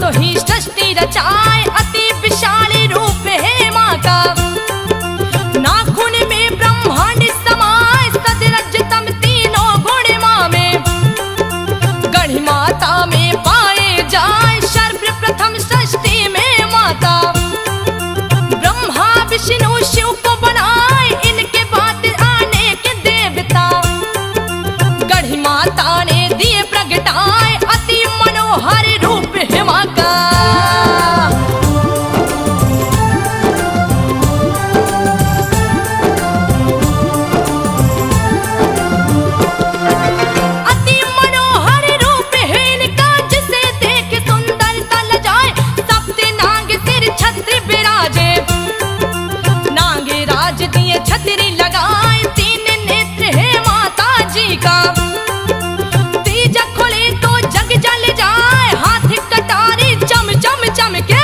तो ही सृष्टि रचाए, अति विशाल रूप है माँ का। नाखून में ब्रह्मांड समाए, सदरज तम तीनों गुण माँ में। गढ़ माता में पाए जाए, सर्वप्रथम सृष्टि में माता। ब्रह्मा विष्णु शिव को बनाए, इनके बाद आने के देवता। गढ़ माता ने दिए प्रगटाए, अति मनोहर रूप है माँ का। अति मनोहर रूप है इनका, जिसे देख सुंदरता लजाए। सप्त नाग सिर छत्र विराजे, नागे राज दिए छतरी लगाए। तीन नेत्र है माता जी का, तीज खुले तो जग जल जाए। हाथ कटारी चम चम चमके,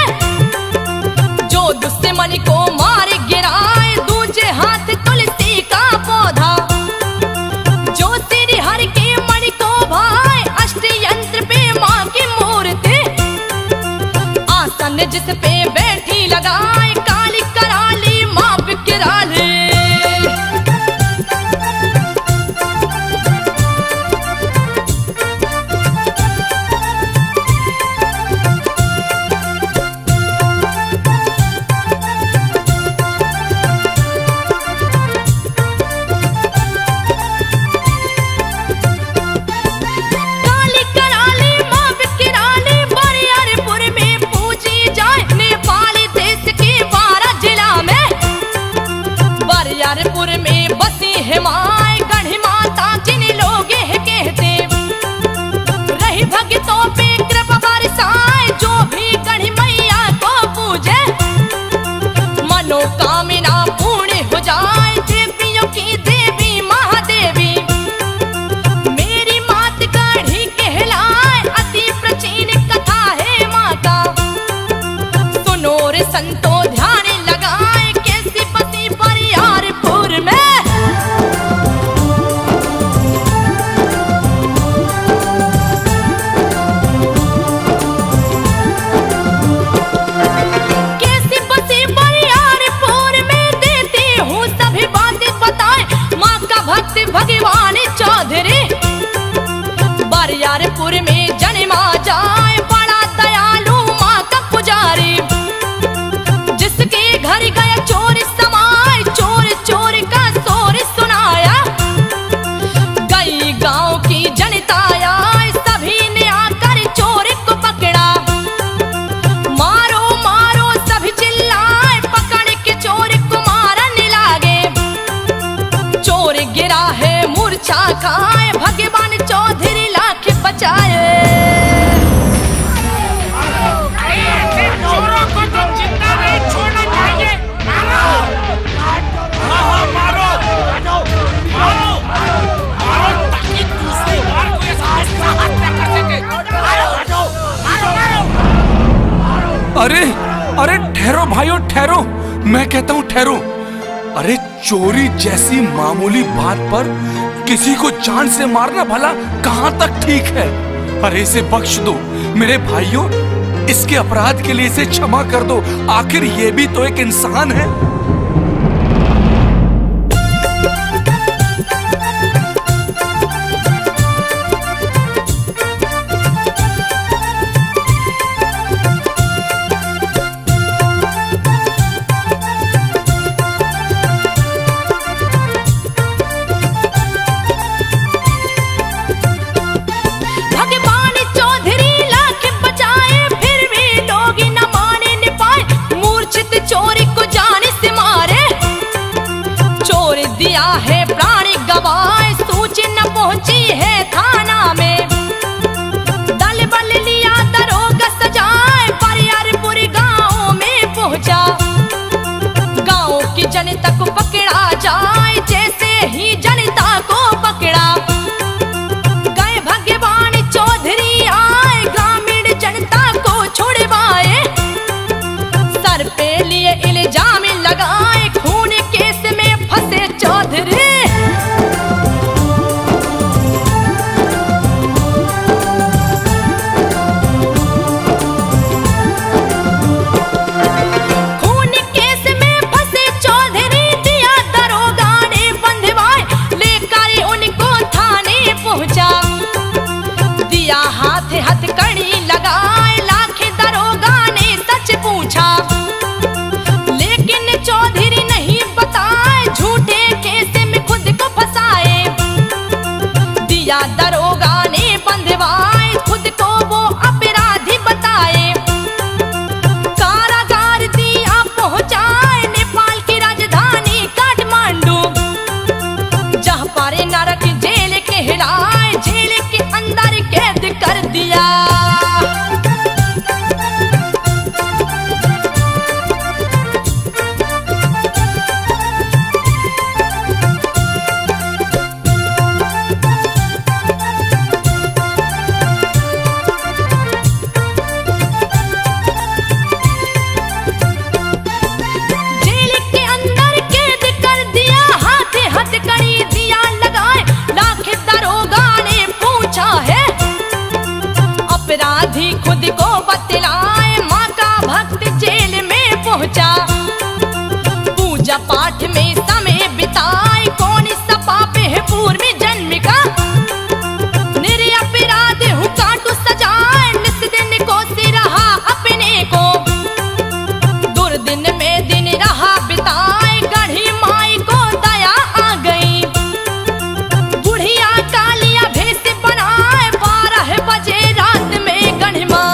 जो दुश्मन को मार गिराए। दूजे हाथ तुलसी का पौधा, जो सिर हर के मणि को भाए। अष्ट यंत्र पे माँ की मूर्ति, आसन जिस पे बैठी लगाए। काली कराली माँ बिकराली, काली कराली माँ बिकराली। बरियारपुर में पूजी जाए, नेपाल देश के 12 जिला में। बरियारपुर में बसी है माँ, गढ़ माता जिन लोग है कहते। रही भक्तों पे कृपा बरसाए, जो भी गढ़ मैया को पूजे। मनोकामना पूर्ण हो जाए, देवियों की देवी महादेवी। मेरी मात गढ़ी कहलाए, अति प्राचीन कथा है माँ का। सुनो रे संतो ध्यान लगाए, कैसी बसी बरियारपुर में। कैसी बसी बरियारपुर में, देती हूँ सभी बातें बताए। माँ का भक्त भगवान चौधरी, बरियारपुर में जन्मा जाए। बड़ा दयालु माँ का पुजारी, जिसके घर गया चोर समाए। चोर चोर का शोर सुनाया, गई गांव की जनता आए। सभी ने आकर चोर को पकड़ा, मारो मारो सभी चिल्लाए। पकड़ के चोर को मारने लागे, चोर गिरा है मूर्छा खाए। भगवान चौधरी लाख बचाए। चोरों को तो जिंदा नहीं छोड़ना चाहिए। मारो, मारो, मारो, मारो, ताकि दूसरी बार कोई ऐसा हत्या कर सके। मारो, मारो, मारो। अरे अरे ठहरो भाइयों ठहरो, मैं कहता हूँ ठहरो। अरे चोरी जैसी मामूली बात पर किसी को जान से मारना भला कहाँ तक ठीक है। अरे इसे बख्श दो मेरे भाइयों, इसके अपराध के लिए इसे क्षमा कर दो। आखिर ये भी तो एक इंसान है। भगवान चौधरी लाख बचाए, फिर भी लोग न माने न पाए। मूर्छित चोर को जाने से को बतलाए माँ का भक्त जेल में पहुंचा। पूजा पाठ में समय बिताए कौन सा पाप है पूर्व जन्म का। निरपराध हूँ काटू सजाए निस दिन को सिरहा अपने को। दुर्दिन में दिन रहा बिताए गढ़ी माई को दया आ गई। बुढ़िया कालिया भेष बनाए 12 बजे रात में गढ़ी माँ।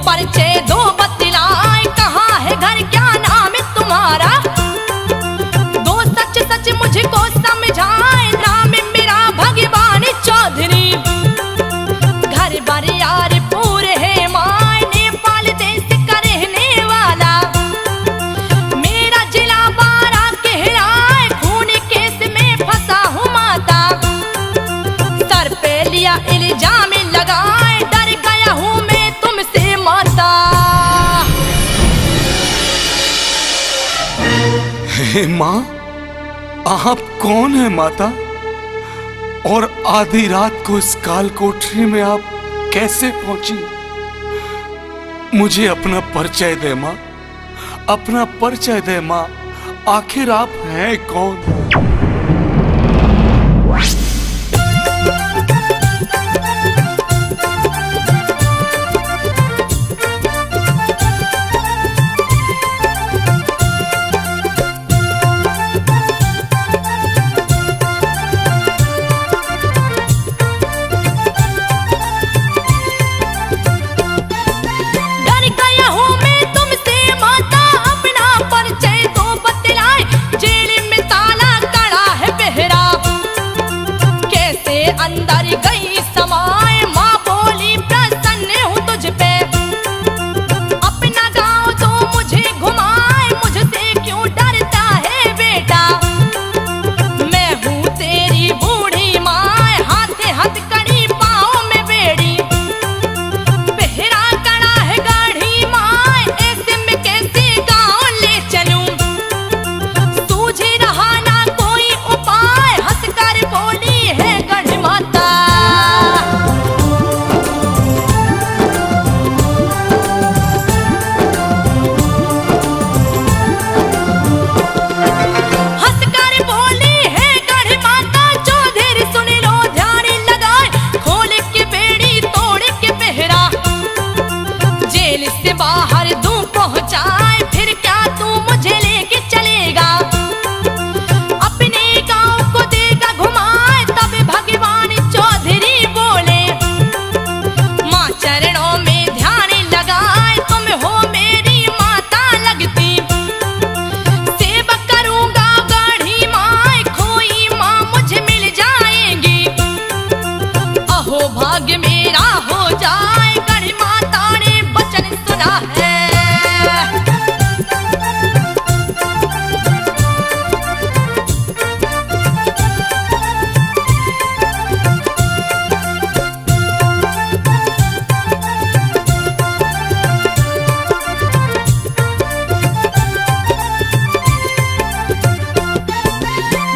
परिचय दो बतलाए कहाँ है घर क्या नाम है तुम्हारा। दो सच सच मुझको समझाए नाम मेरा भगवान चौधरी। घर बार यार पूरे है माय नेपाल देश का रहने वाला। मेरा जिला बारा कहलाए खून केस में फंसा हूँ माता। सर पे लिया इल्जाम लगाए डर गया हूँ मैं तुमसे माता। हे माँ, आप कौन है माता? और आधी रात को इस काल कोठरी में आप कैसे पहुंची? मुझे अपना परिचय दे माँ, अपना परिचय दे माँ। आखिर आप हैं कौन? अंदर गई समाए माँ बोली प्रसन्न हूँ तुझ पे। अपना गाँव तो मुझे घुमाए मुझसे क्यों डरता है बेटा। मैं हूँ तेरी बूढ़ी माँ हाथे हाथ कड़ी पाँव में बेड़ी। पहरा कड़ा है गाढ़ी माँ ऐसे में कैसे गाँव ले चलूं। सूझ रहा ना कोई उपाय हंस कर बोली है गढ़ माता। हंसकर बोली है गढ़ माता चौधरी सुन लो ध्यान लगाए। खोल के बेड़ी तोड़ के पहरा जेल से बाहर दूं पहुंचाए। फिर क्या तू मुझे लेके चलेगा अपने गांव को देगा घुमाए। तब भगवान चौधरी बोले माँ चरणों में ध्यान लगाए। तुम हो मेरी माता लगती सेवा करूंगा गढ़ी माँ। खोई माँ मुझे मिल जाएंगी अहो भाग्य मेरा हो जाए। गढ़ी माता ने वचन सुना है।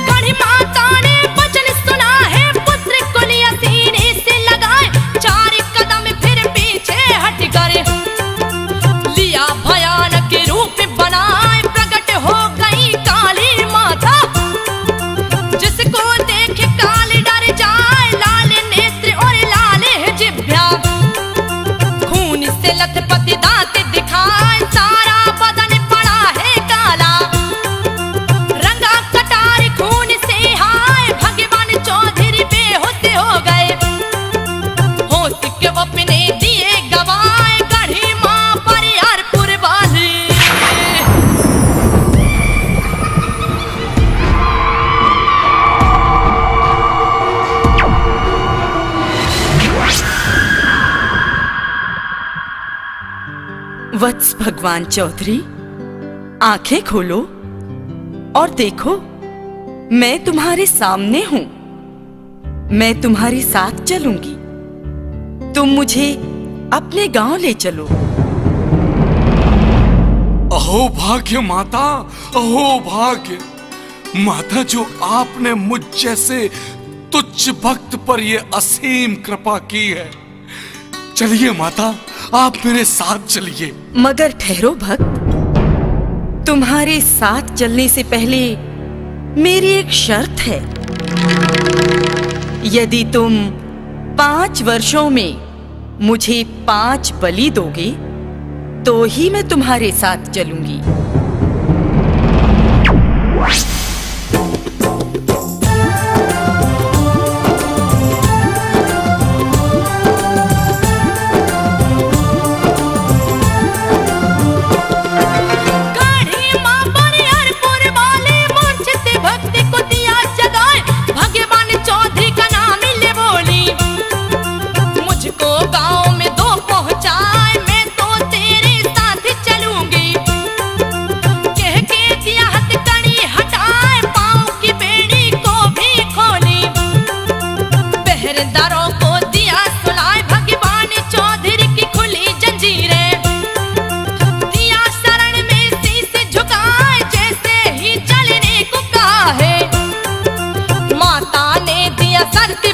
गढ़ी माता ने वचन सुना है पुत्र को लिया सीने से लगाए। 4 कदम फिर पीछे हट कर लिया भयानक रूप बनाए। प्रकट हो गई काली माता जिसको देख काल डर जाए। लाल नेत्र और लाल है जिभ्या खून से लथपथ दांत दिखाए। सारा बदन पड़ा है काला रंगा कटार खून से हाय। भगवान चौधरी बेहोश हो गए होश के अपने दिए गवाए। गढ़ी माँ बरियारपुर वाली वत्स भगवान चौधरी, आंखें खोलो और देखो मैं तुम्हारे सामने हूं। मैं तुम्हारे साथ चलूंगी। तुम मुझे अपने गांव ले चलो। अहो भाग्य माता, अहो भाग्य माता, जो आपने मुझ जैसे तुच्छ भक्त पर ये असीम कृपा की है। चलिए माता, आप मेरे साथ चलिए। मगर ठहरो भक्त, तुम्हारे साथ चलने से पहले मेरी एक शर्त है। यदि तुम 5 वर्षों में मुझे 5 बलि दोगे तो ही मैं तुम्हारे साथ चलूंगी।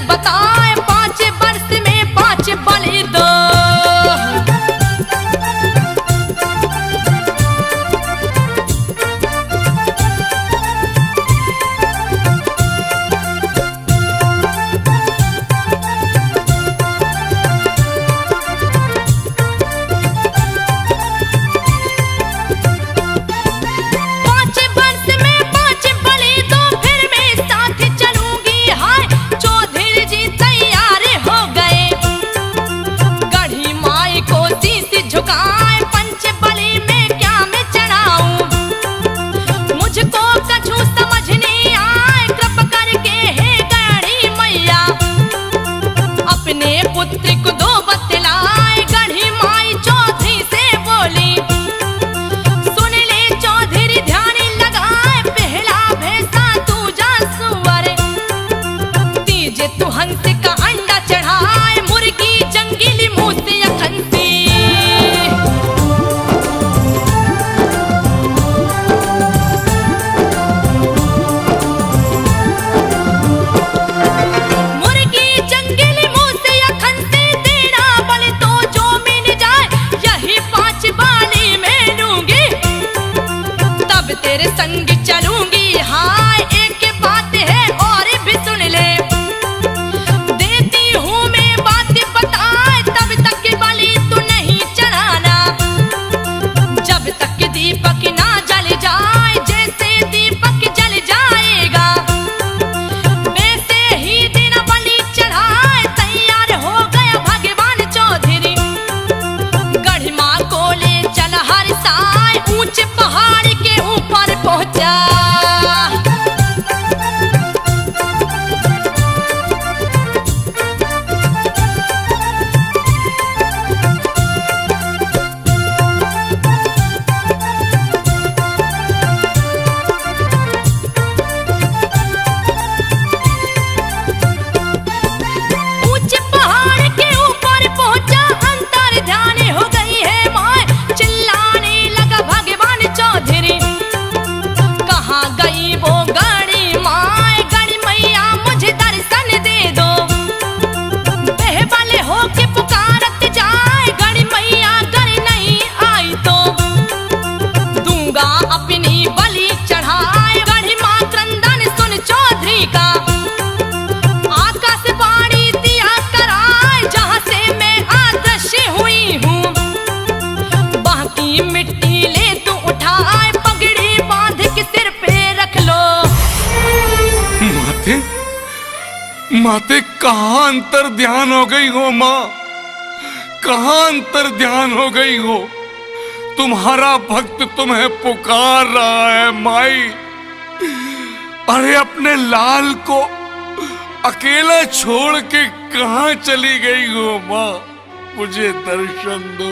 बताए 5 वर्ष में 5 बलि दो। पुत्री को 2 बतलाए, गढ़ी माई चौधरी से बोली, सुन ले चौधरी ध्यान लगाए, पहला भैंसा तू जा सुअर, तीजे तू हंस का अंडा चढ़ाए, मुर्गी जंगली मुंह से अखंसी। तेरे संग चलूंगी, हाय एक बात है और भी सुन ले, देती हूँ मैं बात बताए, तब तक बलि तू नहीं चढ़ाना, जब तक दीपक ना जल जाए, जैसे दीपक जल जाएगा वैसे ही दिन बलि चढ़ाए। तैयार हो गया भगवान चौधरी, गढ़ी माँ को ले चल हर साय, ऊंचे पहाड़ के ऊपर पहुंचा। ऊंचे पहाड़ के ऊपर पहुंचा, अंतर ध्यान हो गई है माय, चिल्लाने लगा भगवान चौधरी, कहाँ गई वो गड़ी माय, गड़ी मैया मुझे दर्शन दे दो, बेहबल होके पुकारत जाए, गड़ी मैया घर नहीं आई तो दूंगा अपनी बलि चढ़ाए। गढ़ी माँ क्रंदन सुन चौधरी का, आकाशवाणी दिया कराए, जहाँ से मैं अदृश्य हुई हूँ, बाकी मिट्टी ले तू उठाए, पगड़ी बांध के सिर पे रख लो। माते, माते कहाँ अंतर ध्यान हो गई हो माँ, कहाँ अंतर ध्यान हो गई हो, तुम्हारा भक्त तुम्हें पुकार रहा है माई। अरे अपने लाल को अकेला छोड़ के कहाँ चली गई हो माँ, मुझे दर्शन दो,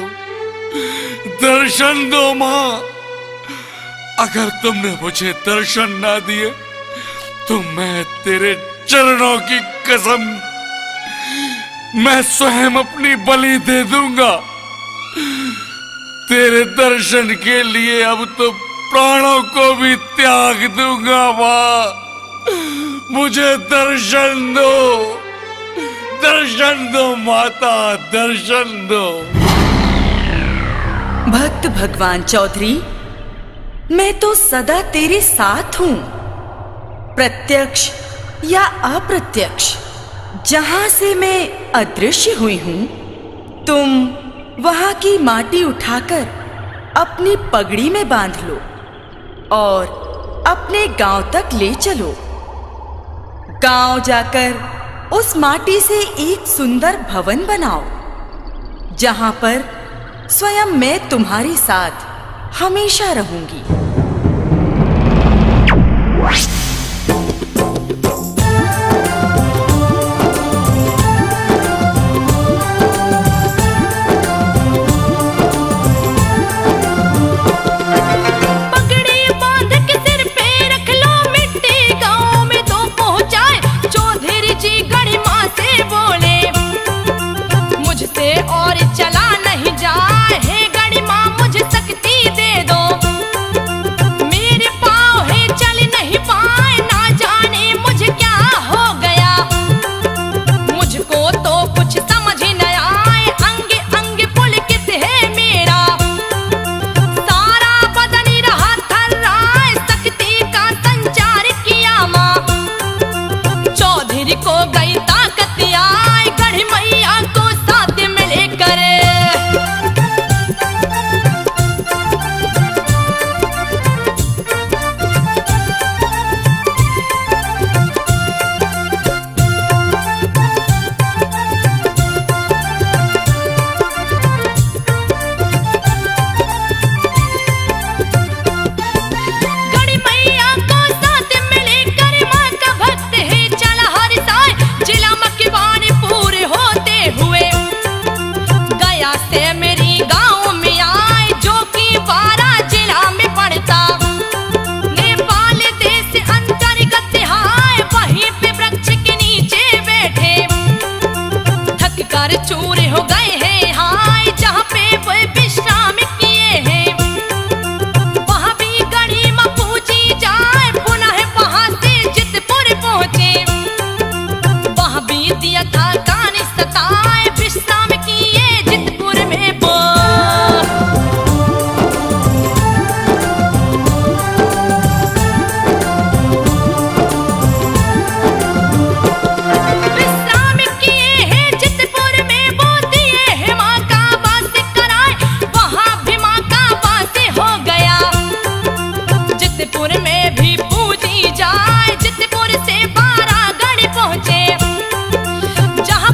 दर्शन दो माँ। अगर तुमने मुझे दर्शन ना दिए तो मैं तेरे चरणों की कसम, मैं स्वयं अपनी बलि दे दूंगा। तेरे दर्शन के लिए अब तो प्राणों को भी त्याग दूंगा। माँ, मुझे दर्शन दो, दर्शन दो माता, दर्शन दो। भक्त भगवान चौधरी, मैं तो सदा तेरे साथ हूं। प्रत्यक्ष या अप्रत्यक्ष, जहां से मैं अदृश्य हुई हूं, तुम वहां की माटी उठाकर अपनी पगड़ी में बांध लो और अपने गांव तक ले चलो। गांव जाकर उस माटी से एक सुंदर भवन बनाओ, जहां पर स्वयं मैं तुम्हारे साथ हमेशा रहूंगी। और चला नहीं जाए, हे गणी माँ मुझे शक्ति दे दो। मेरे पाँव है चल नहीं पाए, ना जाने मुझे क्या हो गया। मुझको तो कुछ समझ न आए, अंग अंग पुलकित है मेरा। सारा बदन रहा थर्राए, शक्ति का संचार किया माँ। चौधरी को गई ताकत आए, गढ़ मैया को करे। गढ़ मैया को साथ मिलकर माँ का भक्त है चला हर साल, जिला मकवान पूरे होते हुए गया से मेरी गांव में आए, जो कि 12 जिला में पड़ता। नेपाल देश अंतर्गत हाय, वहीं पे वृक्ष के नीचे बैठे थक कर चूर हो गए हैं हाय, जहाँ पे वो विश्राम किए हैं। वहाँ भी गढ़ी माँ पूजी जाए, पुनः वहाँ से जितपुर पहुँचे। वहाँ भी दिया था कान सताए, विश्राम किए जितपुर में वो। विश्राम किए हैं जितपुर में वो, दिए हैं माँ का वास कराए, वहाँ भी माँ का वास हो गया। जितपुर में भी पूजी जाए, जितपुर से 12 गढ़ पहुँचे, जहाँ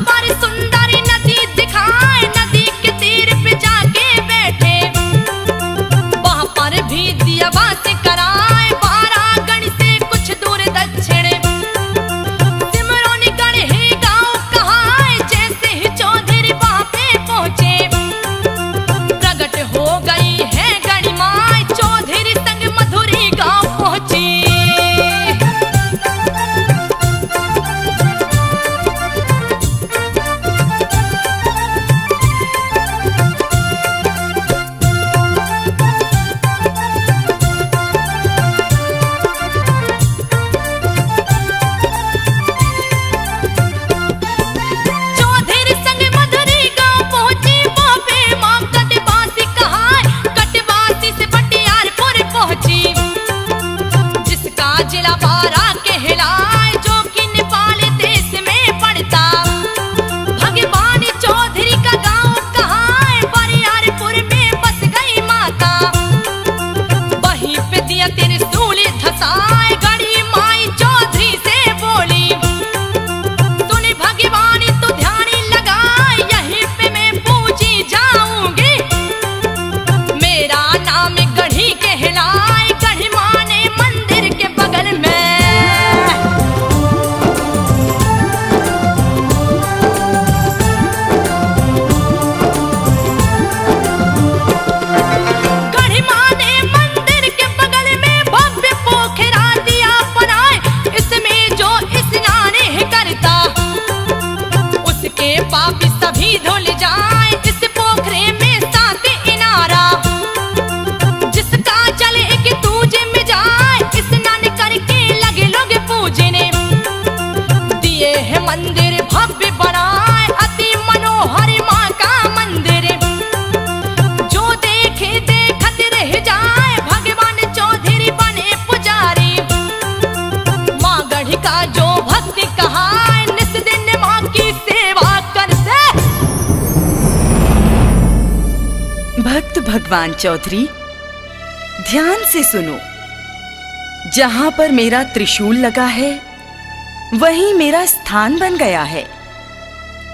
के पापी सभी धुल जाए इस पोखरे में साथ इनारा, जिसका जल एक दूजे में जाए स्नान करके लगे लोग पूजने। दिए है मंदिर भव्य बनाए अति मनोहर माँ का मंदिर, जो देखे देखत रह जाए भगवान चौधरी बने पुजारी। माँ गढ़ी का जो भक्ति कहा निस दिन माँ की सेवा करते। भक्त भगवान चौधरी, ध्यान से सुनो। जहां पर मेरा त्रिशूल लगा है वहीं मेरा स्थान बन गया है।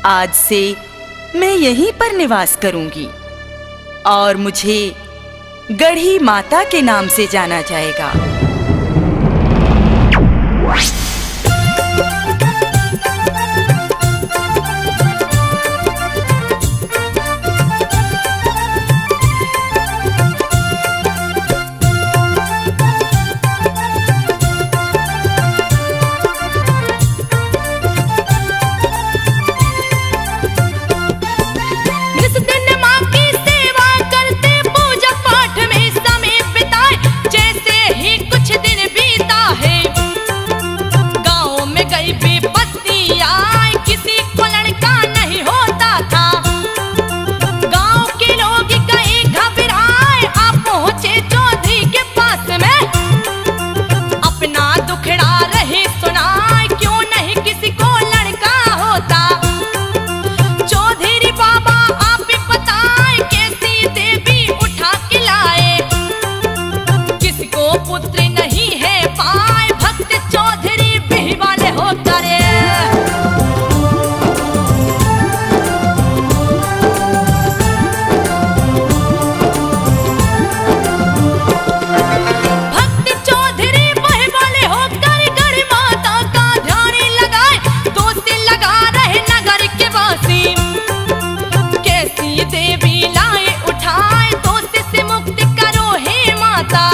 आज से मैं यहीं पर निवास करूंगी और मुझे गढ़ी माता के नाम से जाना जाएगा। जिस दिन माँ की सेवा करते पूजा पाठ में समय बिताए, जैसे ही कुछ दिन बीता है गाँव में गई विपत्ति आए, किसी को लड़का नहीं होता था। गाँव के लोग गए घबराए, आप पहुँचे चौधरी के पास में, अपना दुखड़ा रहे सुनाए, क्यों नहीं किसी को लड़का होता। चौधरी बाबा आप ही बताए कैसी देवी उठा के लाए, किसको पुत्र नहीं है पाए, भक्त चौधरी बिही वाले हो करे। भक्त चौधरी बिही वाले हो कर गढ़ी माता का ध्यान लगाए, दोस्त लगा रहे नगर के वासी, कैसी देवी लाए उठाए, दोस्त से मुक्त करो हे माता।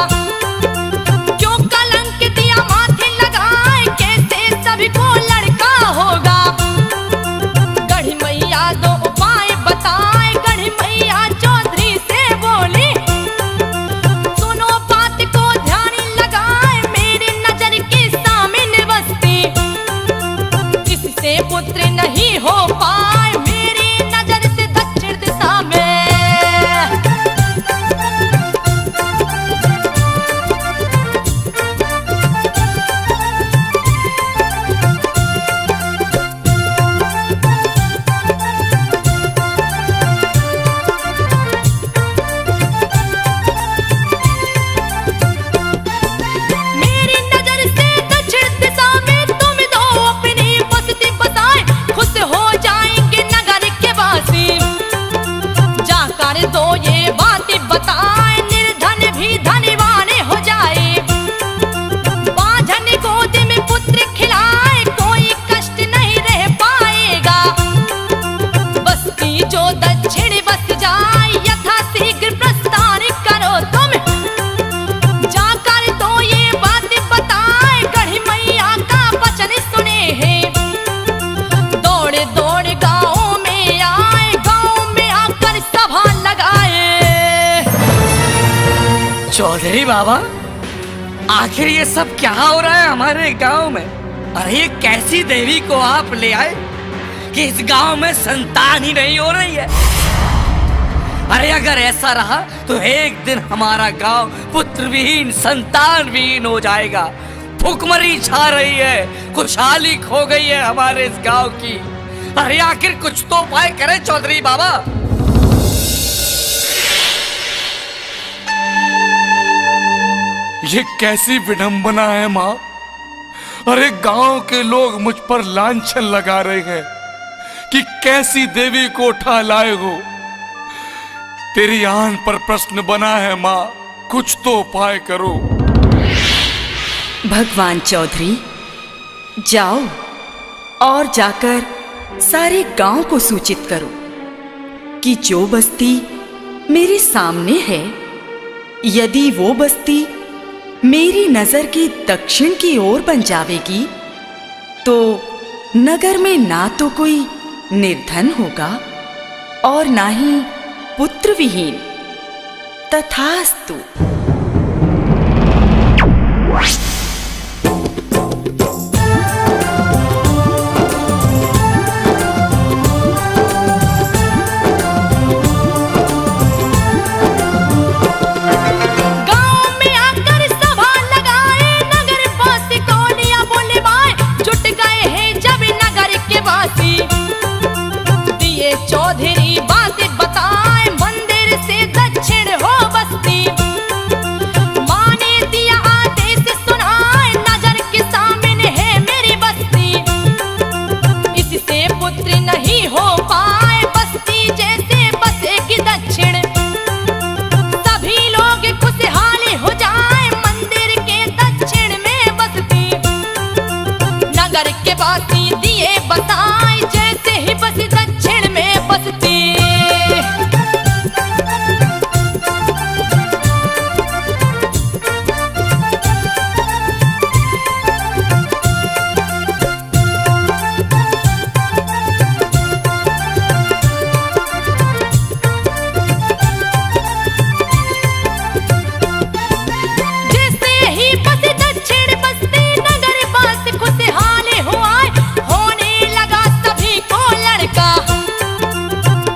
क्यों कलंक दिया माथे लगाए, कैसे सभी को लड़का होगा। गढ़ी मैया दो उपाय बताए, गढ़ी मैया चौधरी से बोली, सुनो बात को ध्यान लगाए, मेरी नजर के सामने बसती, किससे पुत्र नहीं हो पाए, मेरी नजर से दक्षिण दिशा में। मेरी नजर से दक्षिण दिशा में तुम दो अपनी बस्ती बसाए, खुश हो जाएंगे नगर के वासी। जाकर दो ये बातें बताए, निर्धन भी धनवान हो जाए, बांझन गोद में पुत्र खिलाए, कोई कष्ट नहीं रह पाएगा। बस्ती जो दक्षिण बस जाए, यथा शीघ्र प्रस्थान करो तुम, जाकर तो ये बात बताए, गढ़ी मैया का वचन सुने हैं। दौड़े दौड़े गाँव में आए, गाँव में आकर सभा लगाए। चौधरी बाबा, आखिर ये सब क्या हो रहा है हमारे गांव में? अरे ये कैसी देवी को आप ले आए कि इस गांव में संतान ही नहीं हो रही है? अरे अगर ऐसा रहा तो एक दिन हमारा गांव पुत्र विहीन संतान विहीन हो जाएगा। भूखमरी छा रही है, खुशहाली खो गई है हमारे इस गांव की। अरे आखिर कुछ तो उपाय करें चौधरी बाबा। ये कैसी विडंबना है माँ। अरे गांव के लोग मुझ पर लांछन लगा रहे हैं कि कैसी देवी को उठा लाए हो। तेरी आन पर प्रश्न बना है माँ, कुछ तो उपाय करो। भगवान चौधरी, जाओ और जाकर सारे गांव को सूचित करो कि जो बस्ती मेरे सामने है, यदि वो बस्ती मेरी नजर की दक्षिण की ओर बन जावेगी तो नगर में ना तो कोई निर्धन होगा और ना ही पुत्र विहीन। तथास्तु। चौधरी बात बताए मंदिर से दक्षिण हो बस्ती, माने दिया आदेश सुनाए नजर के सामने है मेरी बस्ती। इससे पुत्र नहीं हो पाए बस्ती जैसे बसेगी दक्षिण, सभी लोग खुशहाल हो जाए मंदिर के दक्षिण में बस्ती। नगर के बासी दिए बताए जैसे ही बसी दक्षिण में बसती। जैसे ही बसी दक्षिण बसती नगर बस खुशहाल हुआ, होने लगा सभी को लड़का।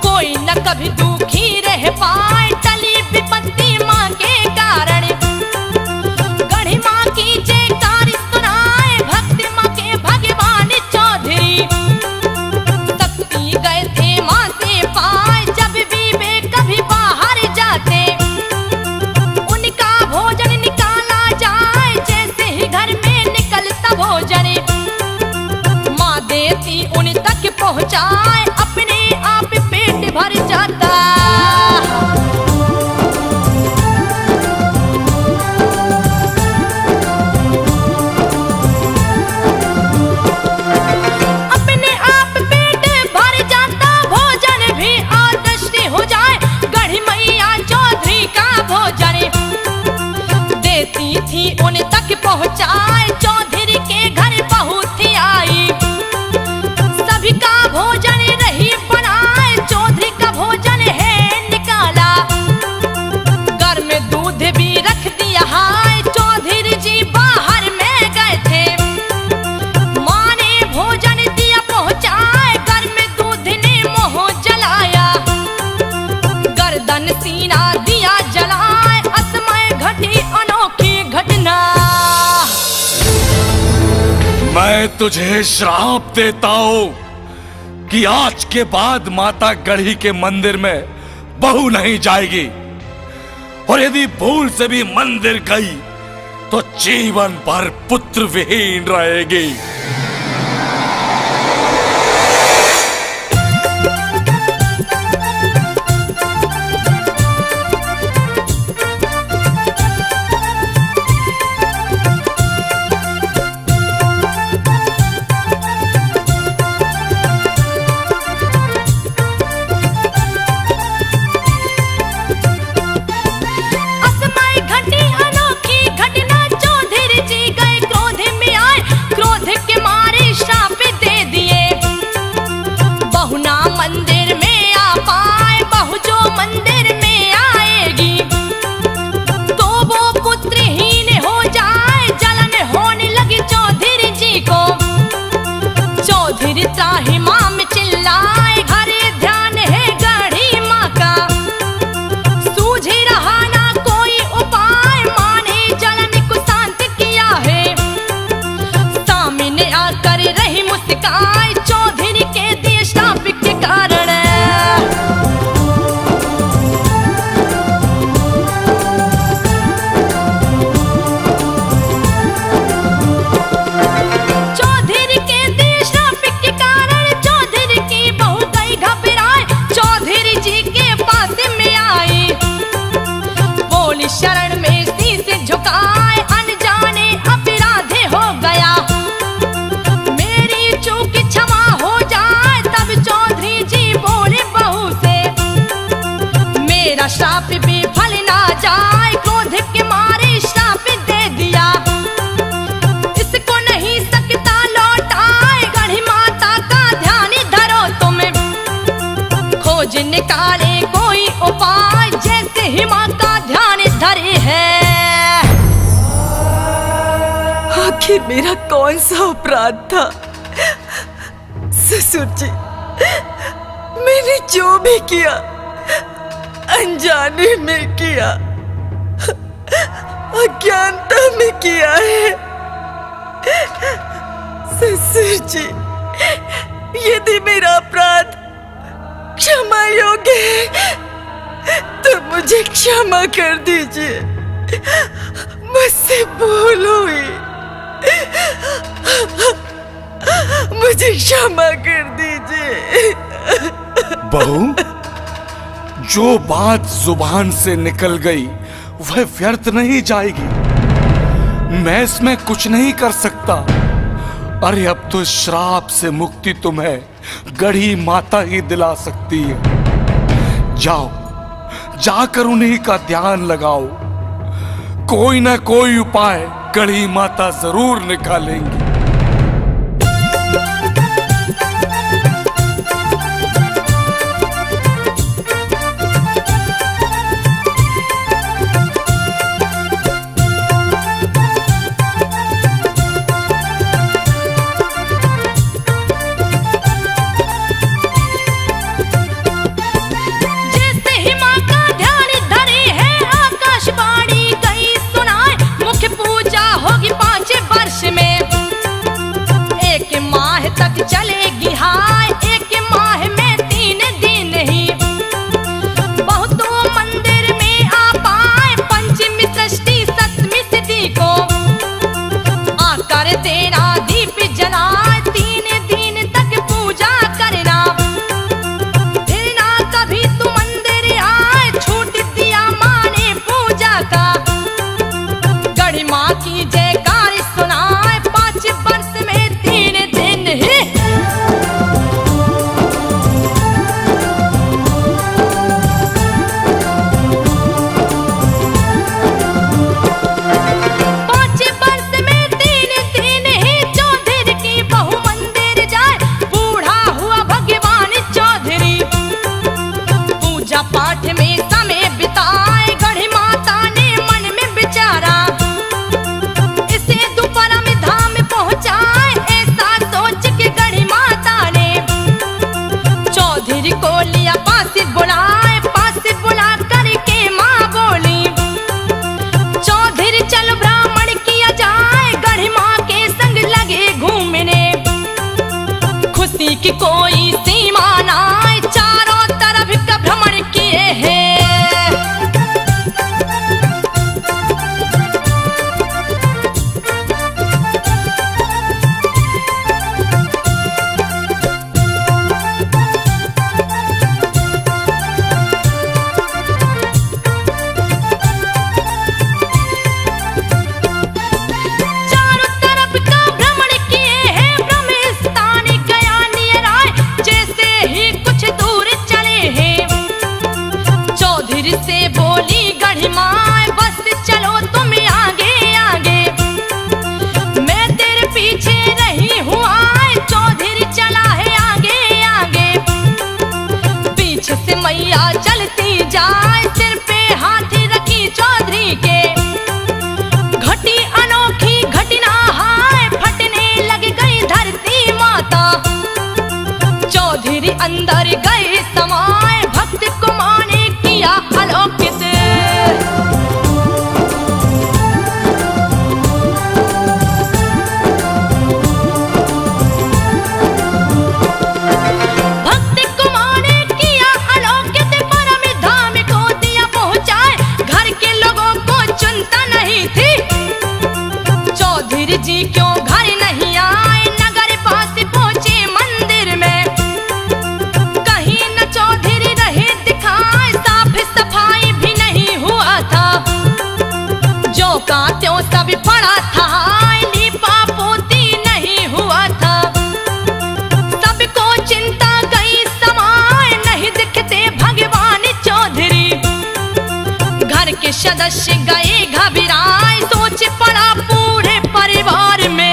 कोई न कभी दुखी रह पाए टली विपत्ति माँ के कारण। गढ़ी माँ की जयकारी सुनाए भक्ति माँ के भगवान चौधरी। शक्ति गए थे माँ से पाए जब भी वे कभी बाहर जाते, उनका भोजन निकाला जाए जैसे ही घर में निकलता भोजन। माँ देती उन तक पहुँचाए अपने आप पेट भर जाता। अपने आप पेट भर जाता भोजन भी आदृष्टि हो जाए। गढ़ी मैया चौधरी का भोजन देती थी उन तक पहुँचाए, चौधरी के घर बहुत ही आई। सभी का भोजन रही बनाए, चौधरी का भोजन है निकाला। घर में दूध भी रख दिया है, चौधरी जी बाहर में गए थे। माँ ने भोजन दिया पहुँचाए, घर में दूध ने मोह जलाया। गर्दन सीना दिया जलाए, असमय घटी अनोखी घटना। मैं तुझे श्राप देता हूं कि आज के बाद माता गढ़ी के मंदिर में बहू नहीं जाएगी, और यदि भूल से भी मंदिर गई तो जीवन भर पुत्र विहीन रहेगी। असमय घटी अनोखी घटना, चौधरी जी गए क्रोध में आए। क्रोध के मारे श्राप दे दिए, बहू ना मंदिर में आ पाए। बहू जो मंदिर में आएगी तो वो पुत्रहीन हो जाए। जलन होने लगी चौधरी जी को, चौधरी त्राहिमाम चिल्लाए। घरे ध्यान है गढ़ी माँ का, सूझ रहा ना कोई उपाय। माँ ने जलन को शांत किया है, सामने आकर रही मुस्काए। चौधरी के दिए श्राप के कारण खोज निकाले कोई उपाय, जैसे ही माँ का ध्यान धरे है। आखिर मेरा कौन सा अपराध था? ससुर जी, मैंने जो भी किया अनजाने में किया, अज्ञानता में किया है। ससुर जी, यदि मेरा अपराध क्षमा योग्य है तो मुझे क्षमा कर दीजिए। मुझसे भूल हुई, मुझे क्षमा कर दीजिए। बहू, जो बात जुबान से निकल गई वह व्यर्थ नहीं जाएगी। मैं इसमें कुछ नहीं कर सकता। अरे अब तो श्राप से मुक्ति तुम्हें गढ़ी माता ही दिला सकती है। जाओ, जाकर उन्हीं का ध्यान लगाओ। कोई ना कोई उपाय गढ़ी माता जरूर निकालेंगी। चलेगी हाय, एक माह में 3 दिन ही बहुतों मंदिर में आ पाए। पंचमी षष्ठी सप्तमी तिथि को आकर देना दीप जलाए। 3 दिन तक पूजा करना, फिर ना कभी तू मंदिर आए। छूट दिया माँ ने पूजा का, गढ़ी माँ की जयकार सुनाए। 5 वर्ष में 3 दिन ही पाठ में समय बिताए। गढ़ी माता ने मन में विचारा, इसे दोपहर में धाम पहुंचाए। ऐसा सोच के गढ़ी माता ने चौधरी को लिया पास बुलाए। पास बुला करके माँ बोली, चौधरी चल ब्राह्मण किया जाए। गढ़ी माँ के संग लगे घूमने, खुशी की कोई सीमा ना। चारों तरफ का भ्रमण किए हैं। चारों तरफ का भ्रमण किए हैं। ब्रह्म स्थान गया नियर आए, जैसे ही कुछ दूर चले हैं। चौधरी से बोली गढ़ी माँ, बस चलो तुम आगे आगे, मैं तेरे पीछे नहीं हूँ आए। चौधरी चला है आगे आगे, पीछे से मैया चलती जाए। सिर पे हाथ रखी चौधरी के, घटी अनोखी घटना हाय। फटने लग गई धरती माता, चौधरी अंदर गए समाए। भक्त को माने किया अलौकित, भक्त को माने किया अलौकित। परम धाम को दिया पहुंचाए, घर के लोगों को चिंता नहीं थी। चौधरी जी क्यों घर नहीं आए, नगर पास पहुंचे मंदिर में। कहीं न चौधरी रहे दिखाए, साफ सफाई भी नहीं हुआ था। जो का त्यों सब पड़ा था, लीपा पोती नहीं हुआ था। सबको चिंता गई समाए, नहीं दिखते भगवान चौधरी। घर के सदस्य गए घबराए, सोच पड़ा पूरे परिवार में।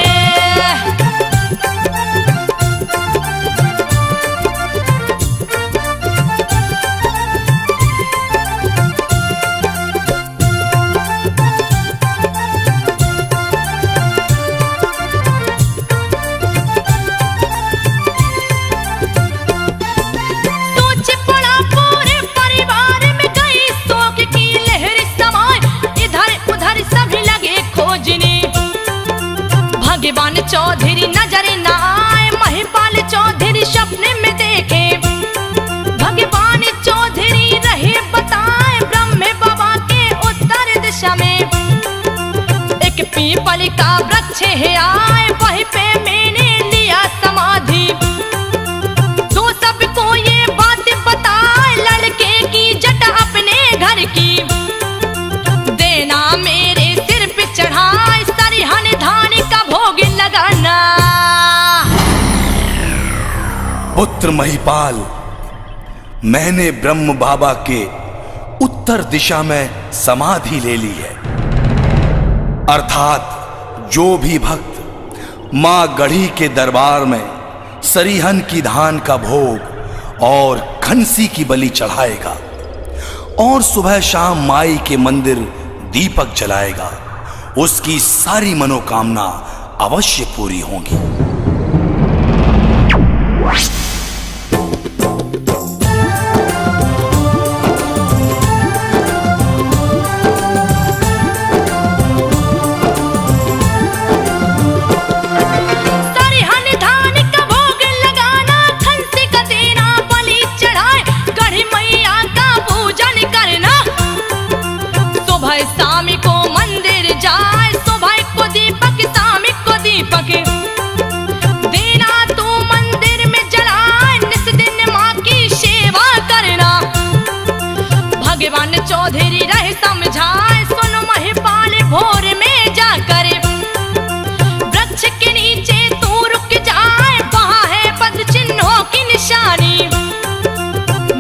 पीपल का वृक्ष है आए, वहीं पे मैंने लिया समाधि। तो सबको ये बात बताए, लड़के की जट अपने घर की। देना मेरे सिर पे चढ़ाए, सरिहन धान का भोग लगाना। पुत्र महिपाल, मैंने ब्रह्म बाबा के उत्तर दिशा में समाधि ले ली है। अर्थात जो भी भक्त मां गढ़ी के दरबार में सरीहन की धान का भोग और खंसी की बलि चढ़ाएगा और सुबह शाम माई के मंदिर दीपक जलाएगा, उसकी सारी मनोकामना अवश्य पूरी होंगी। देना तू मंदिर में जलाए, निस दिन माँ की सेवा करना। भगवान चौधरी रहे समझाए, सुन महिपाल भोर में जाकर वृक्ष के नीचे तू रुक जाए, वहाँ है पद चिन्हों की निशानी।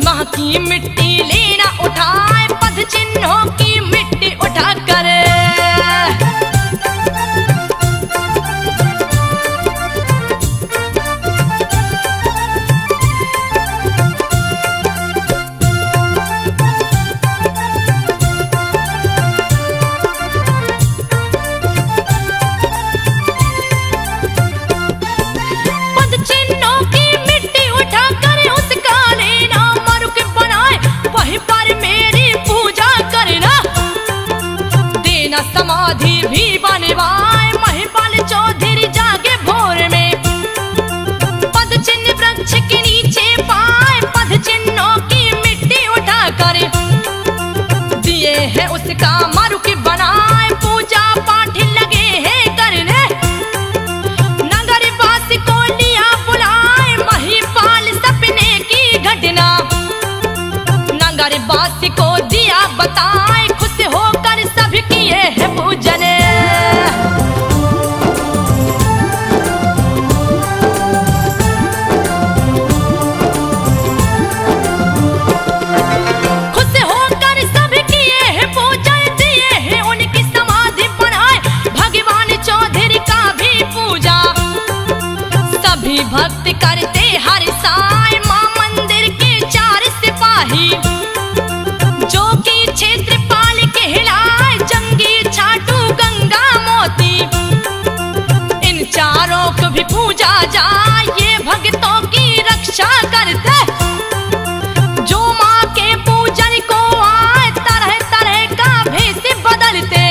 माँ की मिट्टी लेना उठाए, पद चिन्हों की मिट्टी उठा कर समाधि भी बनवाए। महिपाल चौधरी जागे भोर में, पद चिन्ह वृक्ष के नीचे पाए, पद चिन्हों की मिट्टी उठा कर दिए है उसका मरुक बनाए। पूजा पाठ लगे हैं करने, नगर वासी को लिया बुलाए, महिपाल सपने की घटना नगर वासी को दिया बताए। खुश होकर सभी किए है पूजन, खुश होकर सभी किए है पूजन, दिए है उनकी समाधि बनाए। भगवान चौधरी का भी पूजा सभी भक्त करते हर साय। मां मंदिर के चार सिपाही जो कि क्षेत्रपाल कहलाए, जंगी छाटू गंगा मोती, इन चारों को भी पूजा जाए। ये भक्तों की रक्षा करते, जो माँ के पूजन को आए, तरह तरह का भेष बदलते।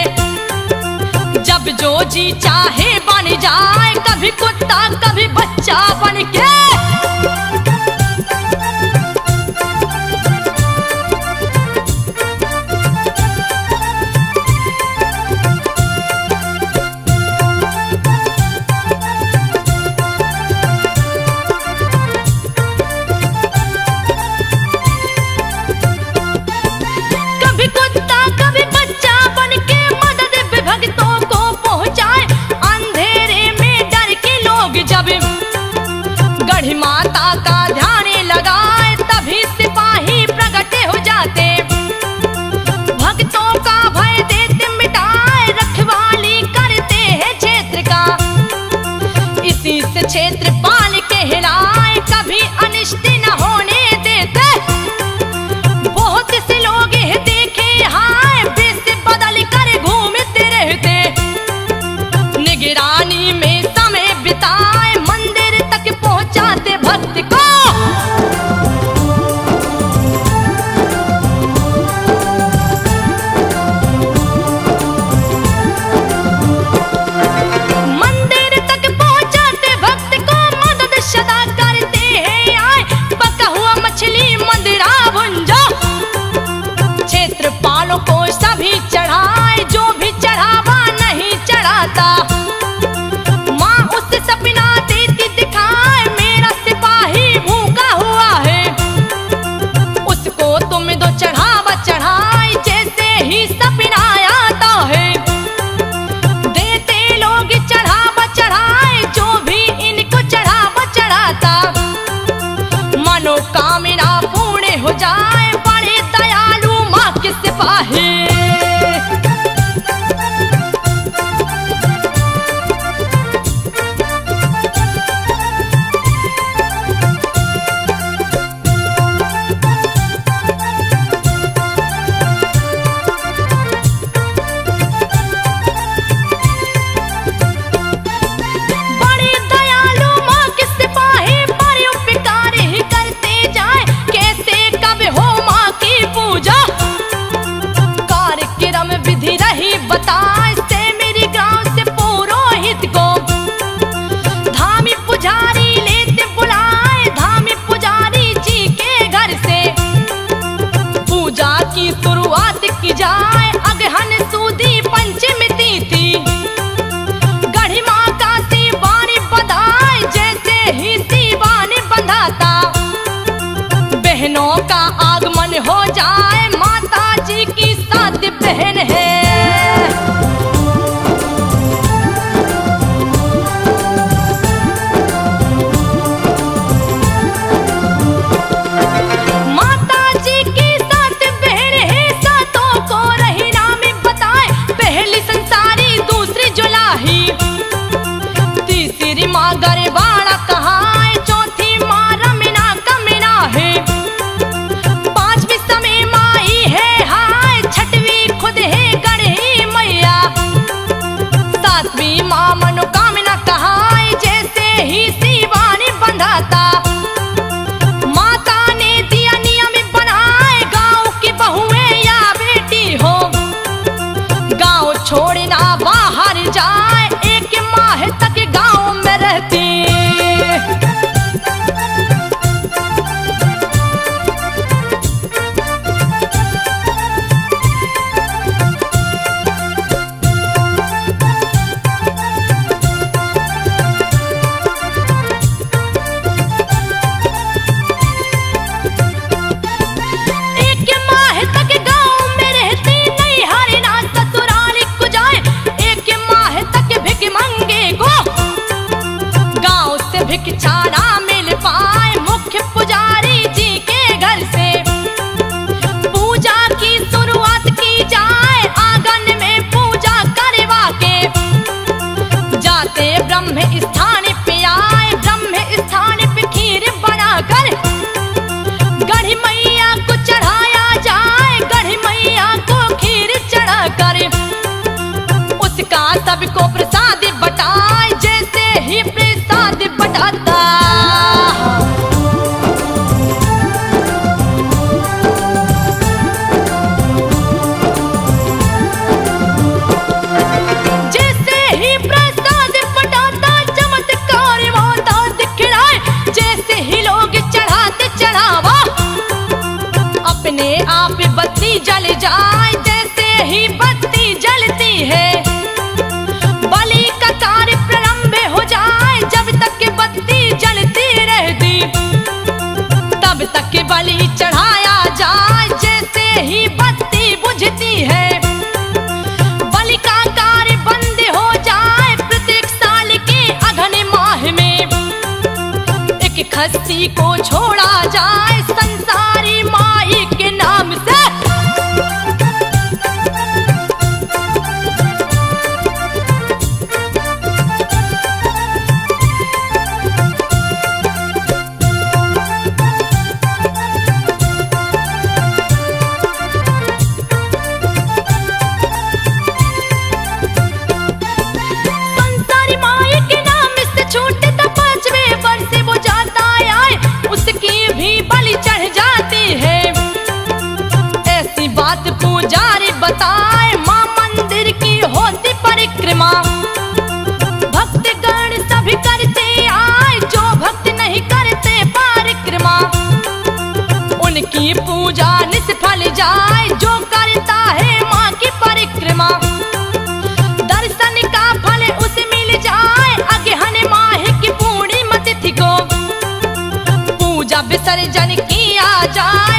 जब जो जी चाहे बन जाए, कभी कुत्ता कभी बच्चा बन के। का आगमन हो जाए, माता जी की साथ बहन है। माता जी की साथ बहन है, सातों को रही नाम बताए, पहली संसारी दूसरी जुलाही, तीसरी माँ गरबाड़ा कहाए, चौथी माँ रमीना कमीना है, पांचवी समय माई है हाय, छठवीं खुद है गढ़ी मैया, सातवीं माँ मनोकामना कहाए, जैसे ही शिवानी बंधाता माता ने दिया नियम बनाए, गांव की बहुएं या बेटी हो गांव छोड़ना बाहर जाए, एक माह तक गांव में रहती। एक माह तक गांव में रहती, नहीं हरिना ससुराल को जाए, एक माह तक भिख मंगे को गांव से भिक्षा ना मिल पाए, मुख्य पुजारी जी के घर से पूजा की शुरुआत की जाए, आंगन में पूजा करवा के जाते ब्रह्म स्थान पे आए, ब्रह्म स्थान पे खीर बनाकर गढ़ी मैया को चढ़ाया जाए, गढ़ी मैया को खीर चढ़ा कर उसका सबको प्रसाद बटाए, जैसे ही प्रसाद बटाता जैसे ही प्रसाद बटाता चमत्कार होता दिखलाए, जैसे ही लोग चढ़ाते चढ़ावा अपने आप बत्ती जल जाए, जैसे ही बत्ती जलती है बलि का कार्य प्रारंभ हो जाए, जब तक बत्ती जलती रहती तब तक बलि चढ़ाया जाए, जैसे ही बत्ती बुझती है बलि का कार्य बंद हो जाए, प्रत्येक साल के अगहन माह में एक खस्सी को छोड़ा जाए, संसारी माई के नाम से। संसारी माई के नाम से छूटे तो 5वें वर्ष वो जाता आए, उसकी भी बलि चढ़ जाती है। ऐसी बात पुजारी बताए, माँ मंदिर की होती परिक्रमा, भक्तगण सभी करते आए, जो भक्त नहीं करते परिक्रमा उनकी पूजा निष्फल जाए, जो करता है माँ की परिक्रमा दर्शन का फल उसे मिल जाए, अगहन माह की पूर्णिमा तिथि को पूजा विसर्जन किया जाए,